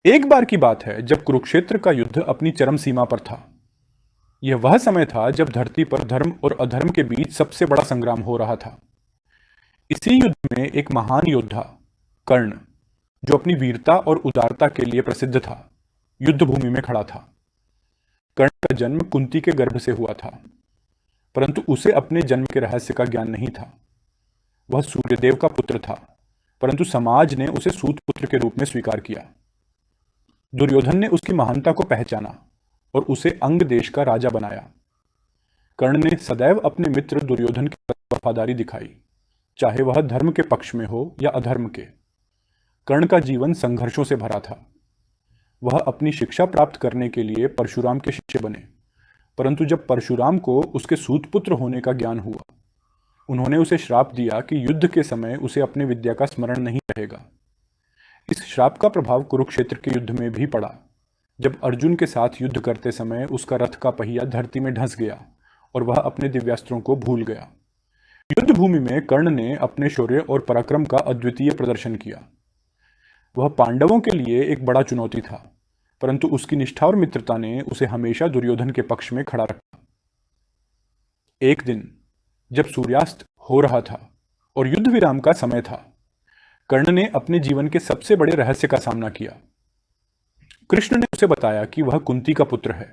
एक बार की बात है जब कुरुक्षेत्र का युद्ध अपनी चरम सीमा पर था। यह वह समय था जब धरती पर धर्म और अधर्म के बीच सबसे बड़ा संग्राम हो रहा था। इसी युद्ध में एक महान योद्धा कर्ण, जो अपनी वीरता और उदारता के लिए प्रसिद्ध था, युद्ध भूमि में खड़ा था। कर्ण का जन्म कुंती के गर्भ से हुआ था, परंतु उसे अपने जन्म के रहस्य का ज्ञान नहीं था। वह सूर्यदेव का पुत्र था, परंतु समाज ने उसे सूत पुत्र के रूप में स्वीकार किया। दुर्योधन ने उसकी महानता को पहचाना और उसे अंग देश का राजा बनाया। कर्ण ने सदैव अपने मित्र दुर्योधन की वफादारी दिखाई, चाहे वह धर्म के पक्ष में हो या अधर्म के। कर्ण का जीवन संघर्षों से भरा था। वह अपनी शिक्षा प्राप्त करने के लिए परशुराम के शिष्य बने, परंतु जब परशुराम को उसके सूतपुत्र होने का ज्ञान हुआ, उन्होंने उसे श्राप दिया कि युद्ध के समय उसे अपने विद्या का स्मरण नहीं रहेगा। इस श्राप का प्रभाव कुरुक्षेत्र के युद्ध में भी पड़ा, जब अर्जुन के साथ युद्ध करते समय उसका रथ का पहिया धरती में धंस गया और वह अपने दिव्यास्त्रों को भूल गया। युद्ध भूमि में कर्ण ने अपने शौर्य और पराक्रम का अद्वितीय प्रदर्शन किया। वह पांडवों के लिए एक बड़ा चुनौती था, परंतु उसकी निष्ठा और मित्रता ने उसे हमेशा दुर्योधन के पक्ष में खड़ा रखा। एक दिन जब सूर्यास्त हो रहा था और युद्ध विराम का समय था, कर्ण ने अपने जीवन के सबसे बड़े रहस्य का सामना किया। कृष्ण ने उसे बताया कि वह कुंती का पुत्र है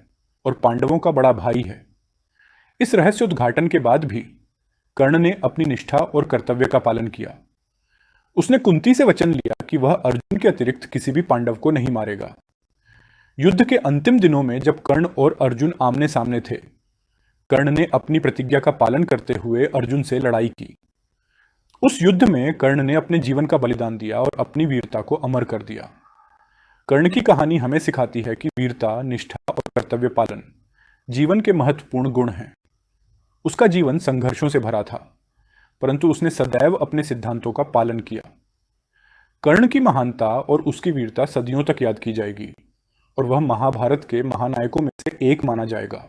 और पांडवों का बड़ा भाई है। इस रहस्योद्घाटन के बाद भी कर्ण ने अपनी निष्ठा और कर्तव्य का पालन किया। उसने कुंती से वचन लिया कि वह अर्जुन के अतिरिक्त किसी भी पांडव को नहीं मारेगा। युद्ध के अंतिम दिनों में जब कर्ण और अर्जुन आमने सामने थे, कर्ण ने अपनी प्रतिज्ञा का पालन करते हुए अर्जुन से लड़ाई की। उस युद्ध में कर्ण ने अपने जीवन का बलिदान दिया और अपनी वीरता को अमर कर दिया। कर्ण की कहानी हमें सिखाती है कि वीरता, निष्ठा और कर्तव्य पालन जीवन के महत्वपूर्ण गुण हैं। उसका जीवन संघर्षों से भरा था, परंतु उसने सदैव अपने सिद्धांतों का पालन किया। कर्ण की महानता और उसकी वीरता सदियों तक याद की जाएगी और वह महाभारत के महानायकों में से एक माना जाएगा।